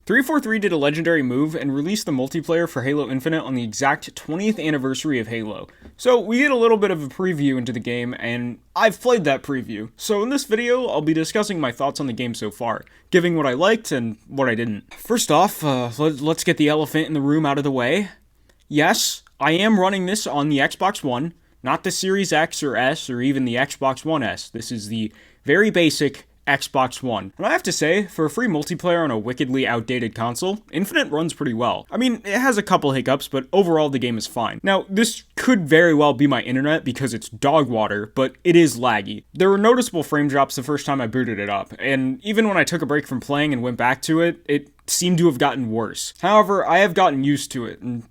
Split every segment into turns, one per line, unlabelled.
343 did a legendary move and released the multiplayer for Halo Infinite on the exact 20th anniversary of Halo. So we get a little bit of a preview into the game, and I've played that preview. So in this video, I'll be discussing my thoughts on the game so far, giving what I liked and what I didn't. First off, let's get the elephant in the room out of the way. Yes, I am running this on the Xbox One, not the Series X or S or even the Xbox One S. This is the very basic Xbox One. And I have to say, for a free multiplayer on a wickedly outdated console, Infinite runs pretty well. I mean, it has a couple hiccups, but overall the game is fine. Now, this could very well be my internet because it's dog water, but it is laggy. There were noticeable frame drops the first time I booted it up, and even when I took a break from playing and went back to it, it seemed to have gotten worse. However, I have gotten used to it, and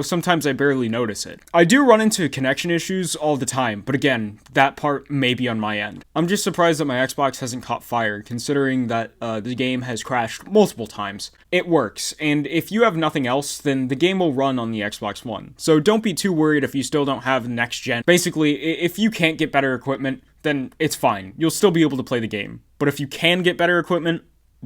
sometimes I barely notice it. I do run into connection issues all the time, but again, that part may be on my end. I'm just surprised that my Xbox hasn't caught fire, considering that the game has crashed multiple times. It works, and if you have nothing else, then the game will run on the Xbox One. So don't be too worried if you still don't have next gen. Basically, if you can't get better equipment, then it's fine. You'll still be able to play the game. But if you can get better equipment,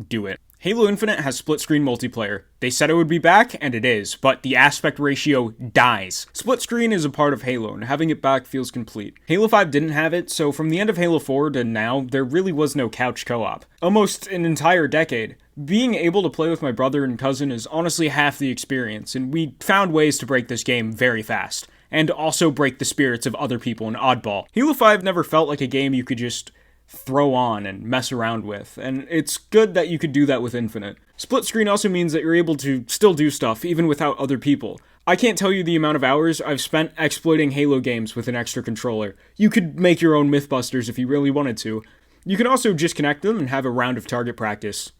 do it. Halo Infinite has split-screen multiplayer. They said it would be back, and it is, but the aspect ratio dies. Split-screen is a part of Halo, and having it back feels complete. Halo 5 didn't have it, so from the end of Halo 4 to now, there really was no couch co-op. Almost an entire decade. Being able to play with my brother and cousin is honestly half the experience, and we found ways to break this game very fast, and also break the spirits of other people in Oddball. Halo 5 never felt like a game you could just throw on and mess around with, and it's good that you could do that with Infinite. Split screen also means that you're able to still do stuff even without other people. I can't tell you the amount of hours I've spent exploiting Halo games with an extra controller. You could make your own Mythbusters if you really wanted to. You can also just connect them and have a round of target practice.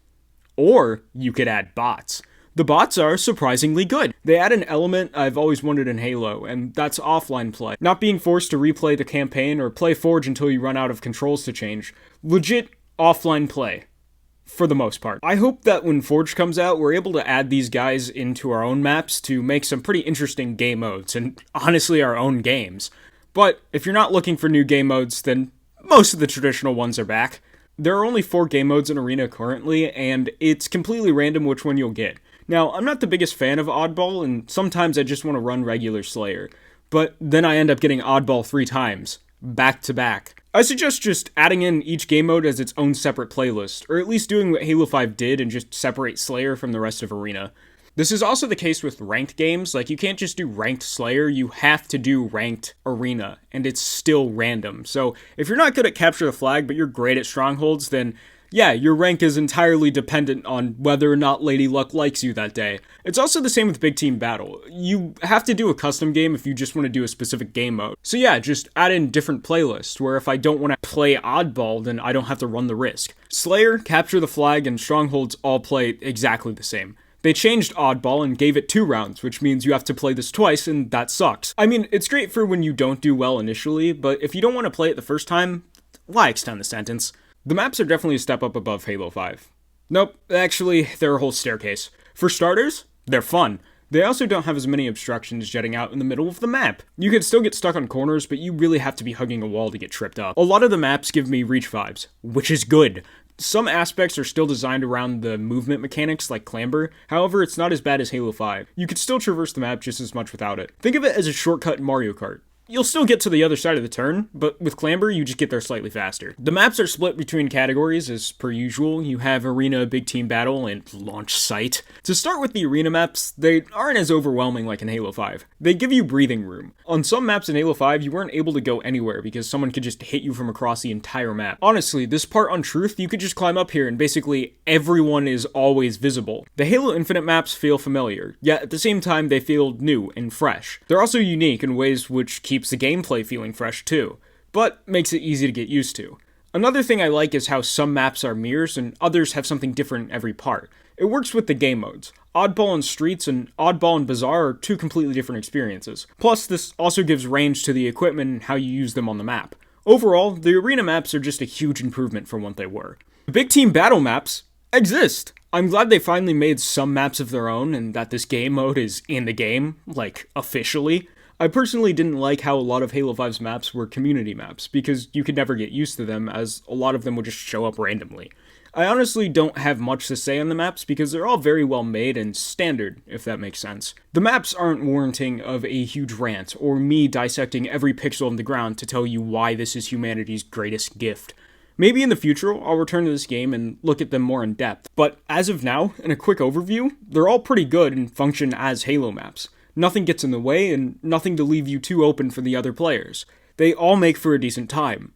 Or you could add bots. The bots are surprisingly good. They add an element I've always wanted in Halo, and that's offline play. Not being forced to replay the campaign or play Forge until you run out of controls to change. Legit offline play. For the most part. I hope that when Forge comes out, we're able to add these guys into our own maps to make some pretty interesting game modes, and honestly our own games. But if you're not looking for new game modes, then most of the traditional ones are back. There are only 4 game modes in Arena currently, and it's completely random which one you'll get. Now, I'm not the biggest fan of Oddball, and sometimes I just want to run regular Slayer, but then I end up getting Oddball 3 times, back to back. I suggest just adding in each game mode as its own separate playlist, or at least doing what Halo 5 did and just separate Slayer from the rest of Arena. This is also the case with ranked games. Like, you can't just do ranked Slayer, you have to do ranked Arena, and it's still random. So, if you're not good at Capture the Flag, but you're great at Strongholds, then yeah, your rank is entirely dependent on whether or not Lady Luck likes you that day. It's also the same with Big Team Battle. You have to do a custom game if you just want to do a specific game mode. So yeah, just add in different playlists, where if I don't want to play Oddball, then I don't have to run the risk. Slayer, Capture the Flag, and Strongholds all play exactly the same. They changed Oddball and gave it 2 rounds, which means you have to play this twice, and that sucks. I mean, it's great for when you don't do well initially, but if you don't want to play it the first time, why extend the sentence? The maps are definitely a step up above Halo 5. Nope, actually, they're a whole staircase. For starters, they're fun. They also don't have as many obstructions jetting out in the middle of the map. You can still get stuck on corners, but you really have to be hugging a wall to get tripped up. A lot of the maps give me Reach vibes, which is good. Some aspects are still designed around the movement mechanics like clamber, however it's not as bad as Halo 5. You could still traverse the map just as much without it. Think of it as a shortcut in Mario Kart. You'll still get to the other side of the turn, but with Clamber, you just get there slightly faster. The maps are split between categories, as per usual. You have Arena, Big Team Battle, and Launch Site. To start with the Arena maps, they aren't as overwhelming like in Halo 5. They give you breathing room. On some maps in Halo 5, you weren't able to go anywhere because someone could just hit you from across the entire map. Honestly, this part on Truth, you could just climb up here and basically everyone is always visible. The Halo Infinite maps feel familiar, yet at the same time they feel new and fresh. They're also unique in ways which keeps the gameplay feeling fresh too, but makes it easy to get used to. Another thing I like is how some maps are mirrors and others have something different in every part. It works with the game modes. Oddball and Streets and Oddball and Bazaar are 2 completely different experiences. Plus, this also gives range to the equipment and how you use them on the map. Overall, the Arena maps are just a huge improvement from what they were. The Big Team Battle maps exist. I'm glad they finally made some maps of their own and that this game mode is in the game, like, officially. I personally didn't like how a lot of Halo 5's maps were community maps, because you could never get used to them, as a lot of them would just show up randomly. I honestly don't have much to say on the maps because they're all very well made and standard, if that makes sense. The maps aren't warranting of a huge rant, or me dissecting every pixel of the ground to tell you why this is humanity's greatest gift. Maybe in the future, I'll return to this game and look at them more in depth, but as of now, in a quick overview, they're all pretty good and function as Halo maps. Nothing gets in the way, and nothing to leave you too open for the other players. They all make for a decent time.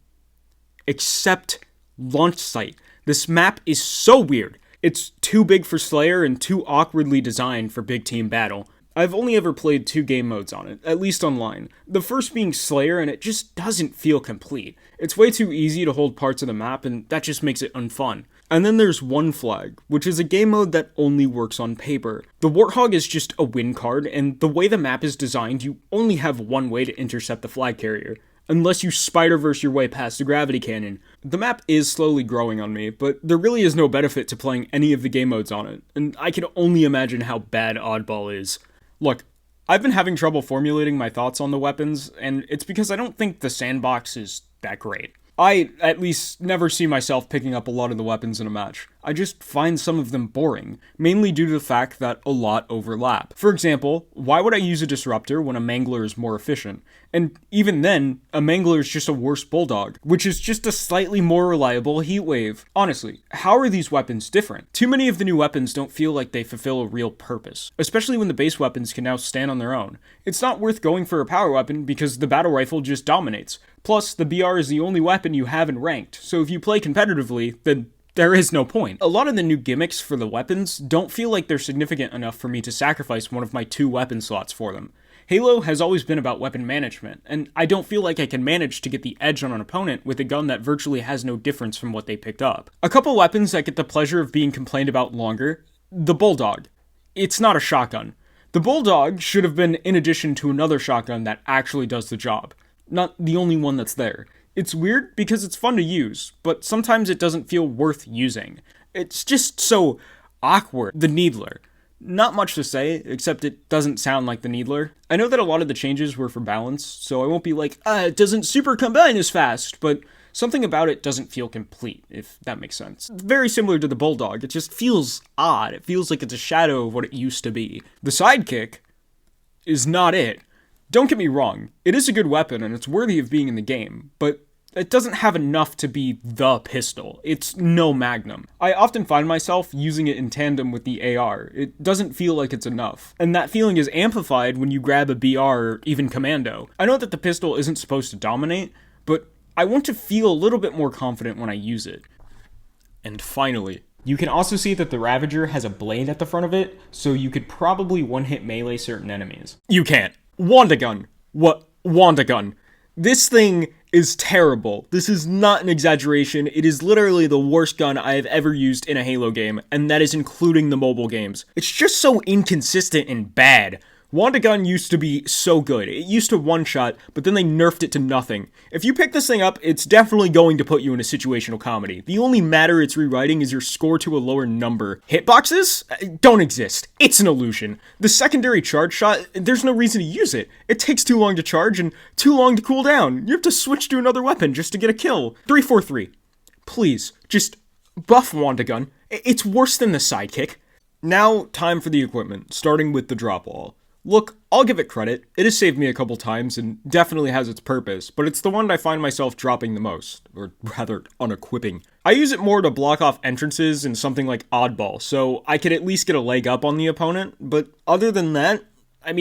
Except Launch Site. This map is so weird. It's too big for Slayer and too awkwardly designed for big team battle. I've only ever played 2 game modes on it, at least online. The first being Slayer, and it just doesn't feel complete. It's way too easy to hold parts of the map, and that just makes it unfun. And then there's One Flag, which is a game mode that only works on paper. The Warthog is just a win card, and the way the map is designed, you only have one way to intercept the flag carrier, unless you Spider-Verse your way past the gravity cannon. The map is slowly growing on me, but there really is no benefit to playing any of the game modes on it, and I can only imagine how bad Oddball is. Look, I've been having trouble formulating my thoughts on the weapons, and it's because I don't think the sandbox is that great. I, at least, never see myself picking up a lot of the weapons in a match. I just find some of them boring, mainly due to the fact that a lot overlap. For example, why would I use a Disruptor when a Mangler is more efficient? And even then, a Mangler is just a worse Bulldog, which is just a slightly more reliable Heatwave. Honestly, how are these weapons different? Too many of the new weapons don't feel like they fulfill a real purpose, especially when the base weapons can now stand on their own. It's not worth going for a power weapon because the battle rifle just dominates. Plus, the BR is the only weapon you have in ranked, so if you play competitively, then there is no point. A lot of the new gimmicks for the weapons don't feel like they're significant enough for me to sacrifice one of my 2 weapon slots for them. Halo has always been about weapon management, and I don't feel like I can manage to get the edge on an opponent with a gun that virtually has no difference from what they picked up. A couple weapons that get the pleasure of being complained about longer: the Bulldog. It's not a shotgun. The Bulldog should have been in addition to another shotgun that actually does the job, not the only one that's there. It's weird because it's fun to use, but sometimes it doesn't feel worth using. It's just so awkward. The Needler. Not much to say, except it doesn't sound like the Needler. I know that a lot of the changes were for balance, so I won't be like, it doesn't super combine as fast, but something about it doesn't feel complete, if that makes sense. Very similar to the Bulldog, it just feels odd. It feels like it's a shadow of what it used to be. The Sidekick is not it. Don't get me wrong, it is a good weapon and it's worthy of being in the game, but it doesn't have enough to be the pistol. It's no Magnum. I often find myself using it in tandem with the AR. It doesn't feel like it's enough. And that feeling is amplified when you grab a BR or even Commando. I know that the pistol isn't supposed to dominate, but I want to feel a little bit more confident when I use it. And finally, you can also see that the Ravager has a blade at the front of it, so you could probably one-hit melee certain enemies. You can't. Wanda gun. What? Wanda gun. This thing is terrible. This is not an exaggeration. It is literally the worst gun I have ever used in a Halo game, and that is including the mobile games. It's just so inconsistent and bad. Wanda gun used to be so good. It used to one-shot, but then they nerfed it to nothing. If you pick this thing up, it's definitely going to put you in a situational comedy. The only matter it's rewriting is your score to a lower number. Hitboxes? Don't exist. It's an illusion. The secondary charge shot, there's no reason to use it. It takes too long to charge and too long to cool down. You have to switch to another weapon just to get a kill. 343. Please, just buff Wanda gun. It's worse than the Sidekick. Now, time for the equipment, starting with the drop wall. Look, I'll give it credit. It has saved me a couple times and definitely has its purpose, but it's the one I find myself dropping the most, or rather, unequipping. I use it more to block off entrances in something like Oddball, so I could at least get a leg up on the opponent, but other than that, I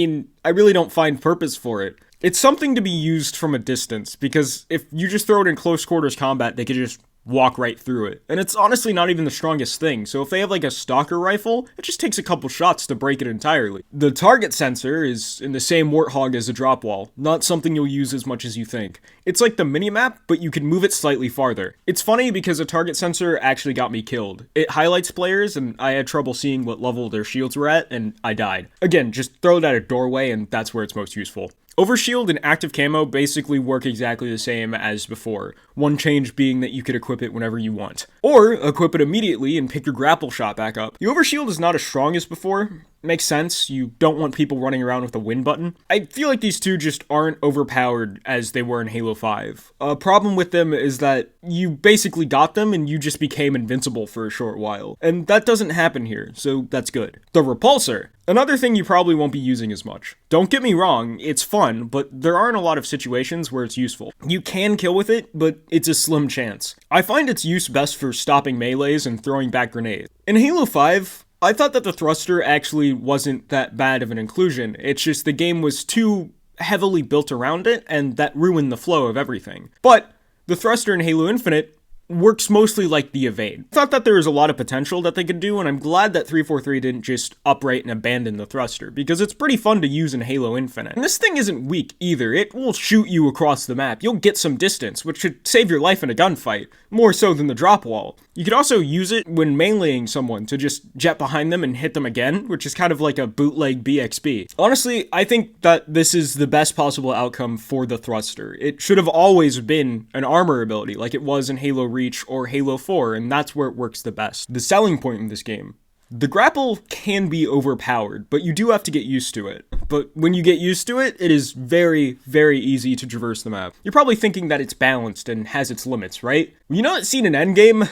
really don't find purpose for it. It's something to be used from a distance, because if you just throw it in close quarters combat, they could just walk right through it. And it's honestly not even the strongest thing, so if they have like a stalker rifle, it just takes a couple shots to break it entirely. The target sensor is in the same Warthog as a drop wall, not something you'll use as much as you think. It's like the minimap, but you can move it slightly farther. It's funny because a target sensor actually got me killed. It highlights players, and I had trouble seeing what level their shields were at, and I died. Again, just throw it at a doorway, and that's where it's most useful. Overshield and active camo basically work exactly the same as before, one change being that you could equip it whenever you want. Or equip it immediately and pick your grapple shot back up. The overshield is not as strong as before, makes sense. You don't want people running around with a win button. I feel like these two just aren't overpowered as they were in Halo 5. A problem with them is that you basically got them and you just became invincible for a short while. And that doesn't happen here, so that's good. The repulsor. Another thing you probably won't be using as much. Don't get me wrong, it's fun, but there aren't a lot of situations where it's useful. You can kill with it, but it's a slim chance. I find its use best for stopping melees and throwing back grenades. In Halo 5, I thought that the thruster actually wasn't that bad of an inclusion. It's just the game was too heavily built around it, and that ruined the flow of everything. But the thruster in Halo Infinite works mostly like the evade. I thought that there was a lot of potential that they could do, and I'm glad that 343 didn't just upright and abandon the thruster, because it's pretty fun to use in Halo Infinite. And this thing isn't weak either. It will shoot you across the map. You'll get some distance, which should save your life in a gunfight, more so than the drop wall. You could also use it when meleeing someone to just jet behind them and hit them again, which is kind of like a bootleg BXB. Honestly, I think that this is the best possible outcome for the thruster. It should have always been an armor ability, like it was in Halo Reach or Halo 4, and that's where it works the best. The selling point in this game. The grapple can be overpowered, but you do have to get used to it. But when you get used to it, it is very, very easy to traverse the map. You're probably thinking that it's balanced and has its limits, right? You know that scene in Endgame?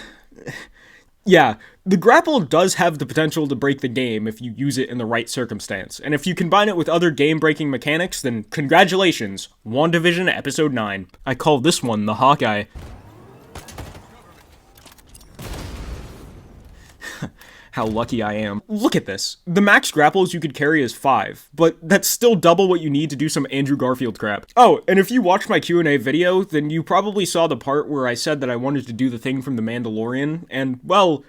Yeah, the grapple does have the potential to break the game if you use it in the right circumstance. And if you combine it with other game-breaking mechanics, then congratulations, WandaVision Episode 9. I call this one the Hawkeye. How lucky I am. Look at this. The max grapples you could carry is 5, but that's still double what you need to do some Andrew Garfield crap. Oh, and if you watched my Q&A video, then you probably saw the part where I said that I wanted to do the thing from The Mandalorian, and, well,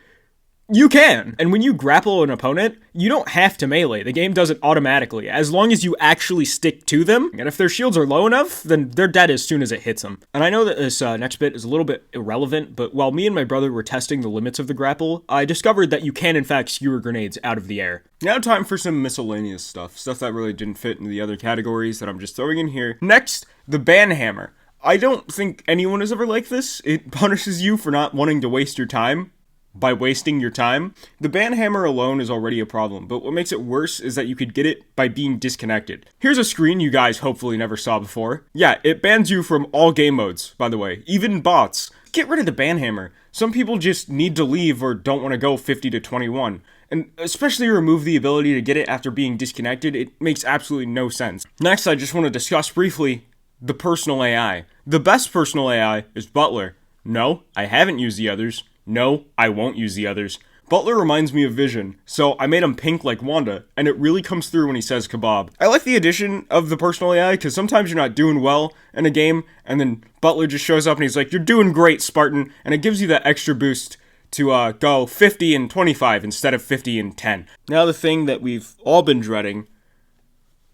you can. And when you grapple an opponent, you don't have to melee. The game does it automatically, as long as you actually stick to them. And if their shields are low enough, then they're dead as soon as it hits them. And I know that this next bit is a little bit irrelevant, but while me and my brother were testing the limits of the grapple, I discovered that you can in fact skewer grenades out of the air. Now time for some miscellaneous stuff that really didn't fit into the other categories that I'm just throwing in here. Next, the banhammer. I don't think anyone is ever like this. It punishes you for not wanting to waste your time. By wasting your time. The banhammer alone is already a problem, but what makes it worse is that you could get it by being disconnected. Here's a screen you guys hopefully never saw before. Yeah, it bans you from all game modes, by the way, even bots. Get rid of the banhammer. Some people just need to leave or don't want to go 50 to 21. And especially remove the ability to get it after being disconnected, it makes absolutely no sense. Next, I just want to discuss briefly the personal AI. The best personal AI is Butler. No, I haven't used the others. No, I won't use the others. Butler reminds me of Vision, so I made him pink like Wanda, and it really comes through when he says kebab. I like the addition of the personal AI, because sometimes you're not doing well in a game, and then Butler just shows up and he's like, "You're doing great, Spartan," and it gives you that extra boost to go 50 and 25 instead of 50 and 10. Now the thing that we've all been dreading,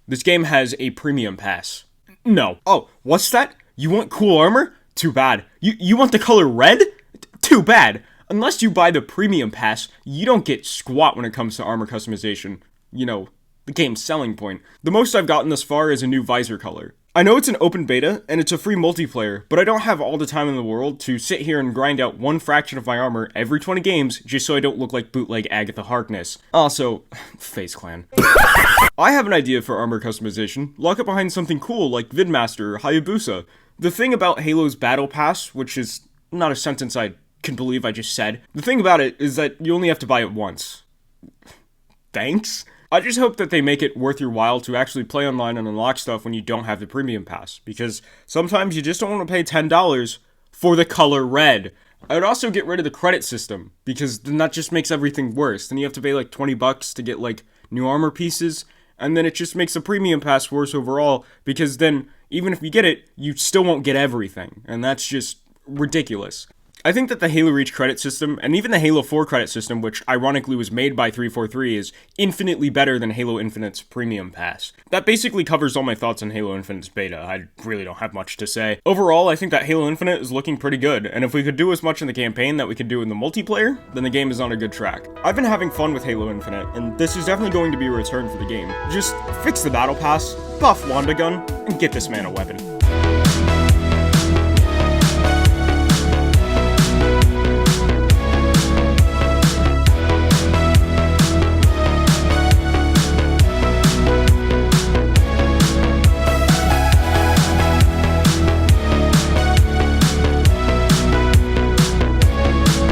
this game has a premium pass. No. Oh, what's that? You want cool armor? Too bad. You want the color red? Too bad. Unless you buy the premium pass, you don't get squat when it comes to armor customization. You know, the game's selling point. The most I've gotten thus far is a new visor color. I know it's an open beta, and it's a free multiplayer, but I don't have all the time in the world to sit here and grind out one fraction of my armor every 20 games just so I don't look like bootleg Agatha Harkness. Also, Face Clan. I have an idea for armor customization. Lock it behind something cool like Vidmaster or Hayabusa. The thing about Halo's Battle Pass, which is not a sentence I can believe I just said. The thing about it is that you only have to buy it once. Thanks? I just hope that they make it worth your while to actually play online and unlock stuff when you don't have the premium pass, because sometimes you just don't want to pay $10 for the color red. I would also get rid of the credit system, because then that just makes everything worse. Then you have to pay like $20 to get like new armor pieces, and then it just makes the premium pass worse overall, because then even if you get it, you still won't get everything, and that's just ridiculous. I think that the Halo Reach credit system, and even the Halo 4 credit system, which ironically was made by 343, is infinitely better than Halo Infinite's Premium Pass. That basically covers all my thoughts on Halo Infinite's beta. I really don't have much to say. Overall, I think that Halo Infinite is looking pretty good, and if we could do as much in the campaign that we could do in the multiplayer, then the game is on a good track. I've been having fun with Halo Infinite, and this is definitely going to be a return for the game. Just fix the battle pass, buff Wanda Gun, and get this man a weapon.